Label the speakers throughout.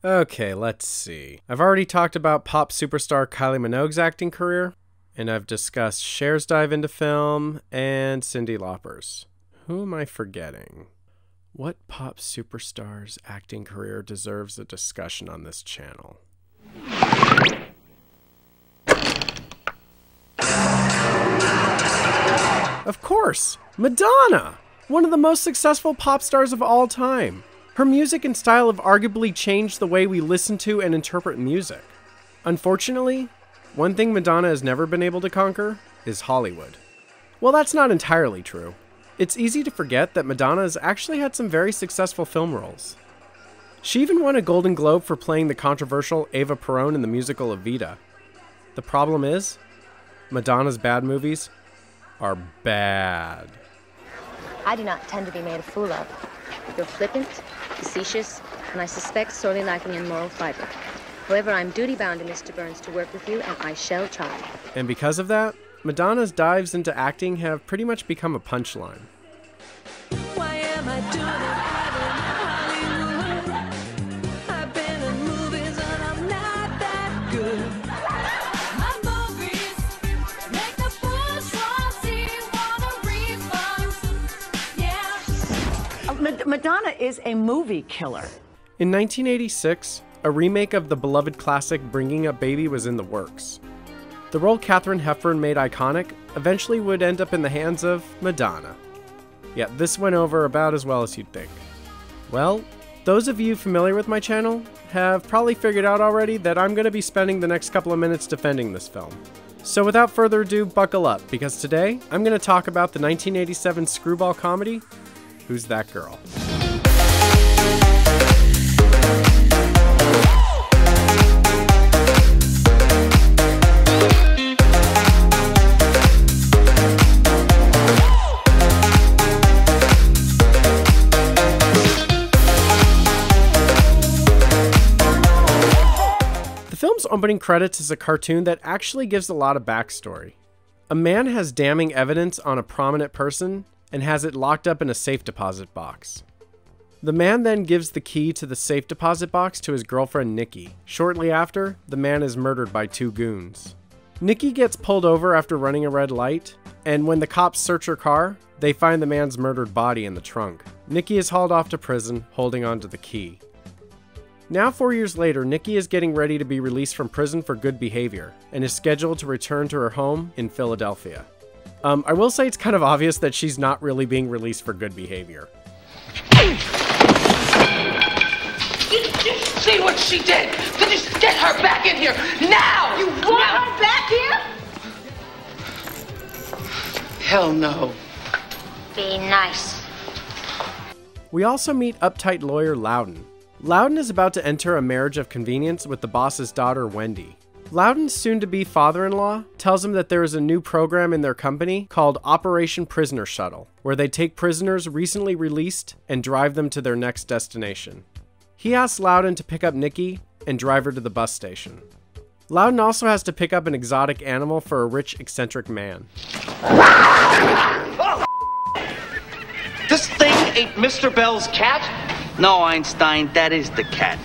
Speaker 1: Okay, let's see. I've already talked about pop superstar Kylie Minogue's acting career, and I've discussed Cher's dive into film and Cyndi Lauper's. Who am I forgetting? What pop superstar's acting career deserves a discussion on this channel? Of course, Madonna! One of the most successful pop stars of all time. Her music and style have arguably changed the way we listen to and interpret music. Unfortunately, one thing Madonna has never been able to conquer is Hollywood. Well, that's not entirely true. It's easy to forget that Madonna has actually had some very successful film roles. She even won a Golden Globe for playing the controversial Eva Perón in the musical Evita. The problem is, Madonna's bad movies are bad.
Speaker 2: I do not tend to be made a fool of. You're flippant, facetious, and I suspect sorely lacking in moral fiber. However, I'm duty-bound to Mr. Burns to work with you, and I shall try.
Speaker 1: And because of that, Madonna's dives into acting have pretty much become a punchline.
Speaker 3: Why am I doing it in Hollywood? I've been in movies and I'm not that good.
Speaker 4: My movies make the bourgeoisie wanna refunds. Yeah.
Speaker 5: Madonna is a movie killer.
Speaker 1: In 1986, a remake of the beloved classic Bringing Up Baby was in the works. The role Katharine Hepburn made iconic eventually would end up in the hands of Madonna. Yet this went over about as well as you'd think. Well, those of you familiar with my channel have probably figured out already that I'm going to be spending the next couple of minutes defending this film. So without further ado, buckle up, because today I'm going to talk about the 1987 screwball comedy, Who's That Girl? The film's opening credits is a cartoon that actually gives a lot of backstory. A man has damning evidence on a prominent person and has it locked up in a safe deposit box. The man then gives the key to the safe deposit box to his girlfriend Nikki. Shortly after, the man is murdered by two goons. Nikki gets pulled over after running a red light, and when the cops search her car, they find the man's murdered body in the trunk. Nikki is hauled off to prison, holding onto the key. Now 4 years later, Nikki is getting ready to be released from prison for good behavior, and is scheduled to return to her home in Philadelphia. I will say it's kind of obvious that she's not really being released for good behavior.
Speaker 6: Did you see what she did? Did you get her back in here now?
Speaker 5: You want her back here?
Speaker 6: Hell no.
Speaker 2: Be nice.
Speaker 1: We also meet uptight lawyer Loudon. Loudon is about to enter a marriage of convenience with the boss's daughter, Wendy. Loudon's soon-to-be father-in-law tells him that there is a new program in their company called Operation Prisoner Shuttle, where they take prisoners recently released and drive them to their next destination. He asks Loudon to pick up Nikki and drive her to the bus station. Loudon also has to pick up an exotic animal for a rich, eccentric man.
Speaker 7: This thing ain't Mr. Bell's cat? No, Einstein, that is the cat.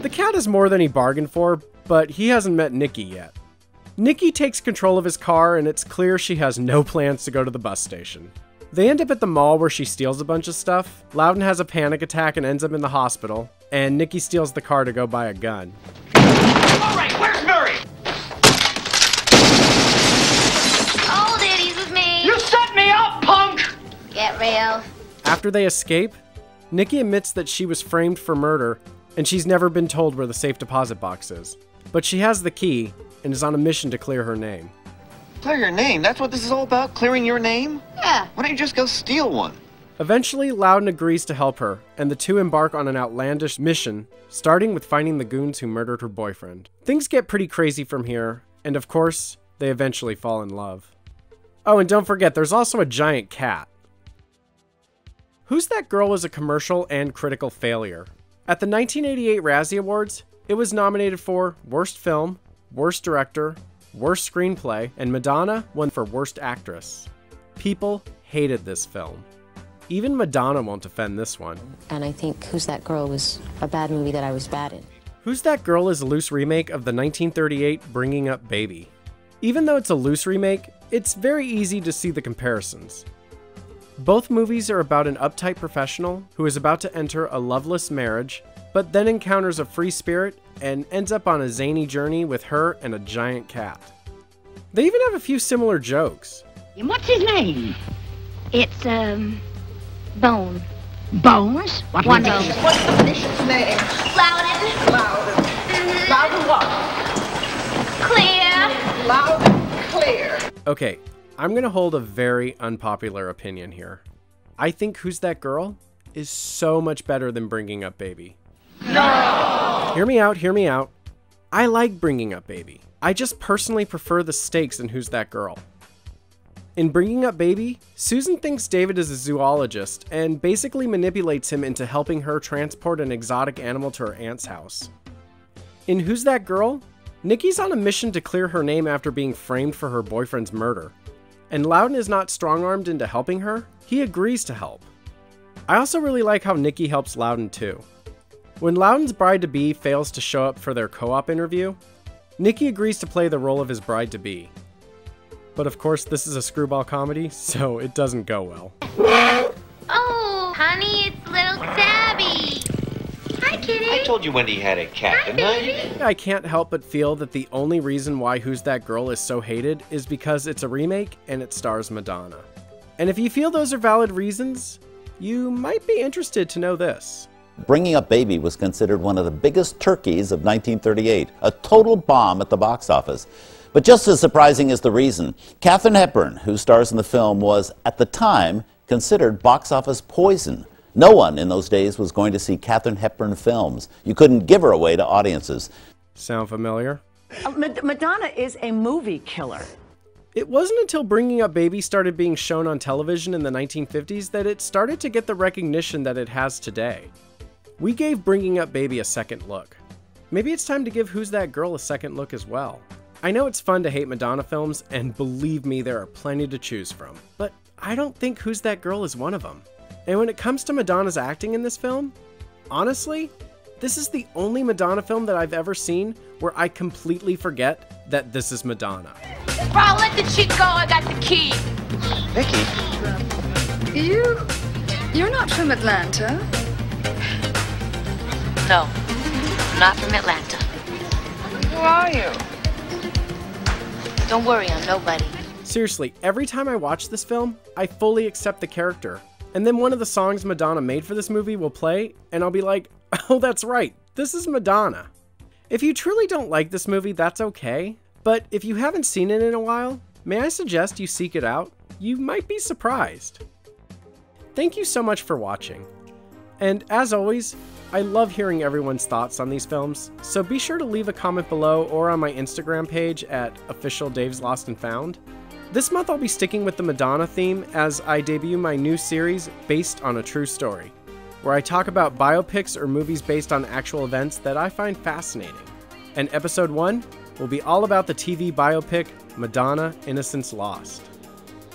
Speaker 1: The cat is more than he bargained for, but he hasn't met Nikki yet. Nikki takes control of his car, and it's clear she has no plans to go to the bus station. They end up at the mall where she steals a bunch of stuff. Loudon has a panic attack and ends up in the hospital, and Nikki steals the car to go buy a gun.
Speaker 6: All right, where's Murray?
Speaker 2: Hold it, he's with me.
Speaker 6: You set me up, punk!
Speaker 2: Get real.
Speaker 1: After they escape, Nikki admits that she was framed for murder, and she's never been told where the safe deposit box is. But she has the key, and is on a mission to clear her name.
Speaker 7: Clear your name? That's what this is all about? Clearing your name?
Speaker 2: Yeah.
Speaker 7: Why don't you just go steal one?
Speaker 1: Eventually, Loudon agrees to help her, and the two embark on an outlandish mission, starting with finding the goons who murdered her boyfriend. Things get pretty crazy from here, and of course, they eventually fall in love. Oh, and don't forget, there's also a giant cat. Who's That Girl was a commercial and critical failure. At the 1988 Razzie Awards, it was nominated for Worst Film, Worst Director, Worst Screenplay, and Madonna won for Worst Actress. People hated this film. Even Madonna won't defend this one.
Speaker 2: And I think Who's That Girl was a bad movie that I was bad in.
Speaker 1: Who's That Girl is a loose remake of the 1938 Bringing Up Baby. Even though it's a loose remake, it's very easy to see the comparisons. Both movies are about an uptight professional who is about to enter a loveless marriage, but then encounters a free spirit and ends up on a zany journey with her and a giant cat. They even have a few similar jokes.
Speaker 8: And what's his name?
Speaker 9: It's, Bone.
Speaker 8: Bones? What one Bones?
Speaker 5: What's the fish's name?
Speaker 9: Loudon.
Speaker 5: Loudon. Loudon what?
Speaker 9: Clear.
Speaker 5: Loudon clear.
Speaker 1: Okay, I'm gonna hold a very unpopular opinion here. I think Who's That Girl is so much better than Bringing Up Baby. No! Hear me out, hear me out. I like Bringing Up Baby. I just personally prefer the stakes in Who's That Girl. In Bringing Up Baby, Susan thinks David is a zoologist and basically manipulates him into helping her transport an exotic animal to her aunt's house. In Who's That Girl, Nikki's on a mission to clear her name after being framed for her boyfriend's murder. And Loudon is not strong-armed into helping her, he agrees to help. I also really like how Nikki helps Loudon too. When Loudon's bride-to-be fails to show up for their co-op interview, Nikki agrees to play the role of his bride-to-be. But of course, this is a screwball comedy, so it doesn't go well.
Speaker 9: Oh, honey, it's little Tabby. Hi, kitty.
Speaker 10: I told you Wendy had a cat, didn't I?
Speaker 1: I can't help but feel that the only reason why Who's That Girl is so hated is because it's a remake and it stars Madonna. And if you feel those are valid reasons, you might be interested to know this.
Speaker 11: Bringing Up Baby was considered one of the biggest turkeys of 1938, a total bomb at the box office. But just as surprising is the reason. Katharine Hepburn, who stars in the film, was, at the time, considered box office poison. No one in those days was going to see Katharine Hepburn films. You couldn't give her away to audiences.
Speaker 1: Sound familiar?
Speaker 5: Madonna is a movie killer.
Speaker 1: It wasn't until Bringing Up Baby started being shown on television in the 1950s that it started to get the recognition that it has today. We gave Bringing Up Baby a second look. Maybe it's time to give Who's That Girl a second look as well. I know it's fun to hate Madonna films, and believe me, there are plenty to choose from, but I don't think Who's That Girl is one of them. And when it comes to Madonna's acting in this film, honestly, this is the only Madonna film that I've ever seen where I completely forget that this is Madonna.
Speaker 9: Bro, let the chick go, I got the key.
Speaker 10: Vicky?
Speaker 3: You're not from Atlanta.
Speaker 2: No, I'm not from Atlanta.
Speaker 3: Who are you?
Speaker 2: Don't worry, I'm nobody.
Speaker 1: Seriously, every time I watch this film, I fully accept the character. And then one of the songs Madonna made for this movie will play, and I'll be like, oh, that's right, this is Madonna. If you truly don't like this movie, that's okay. But if you haven't seen it in a while, may I suggest you seek it out? You might be surprised. Thank you so much for watching. And as always, I love hearing everyone's thoughts on these films, so be sure to leave a comment below or on my Instagram page at @officialDavesLostandFound. This month I'll be sticking with the Madonna theme as I debut my new series based on a true story, where I talk about biopics or movies based on actual events that I find fascinating. And episode 1 will be all about the TV biopic Madonna: Innocence Lost.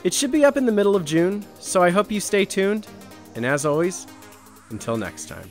Speaker 1: It should be up in the middle of June, so I hope you stay tuned, and as always, until next time.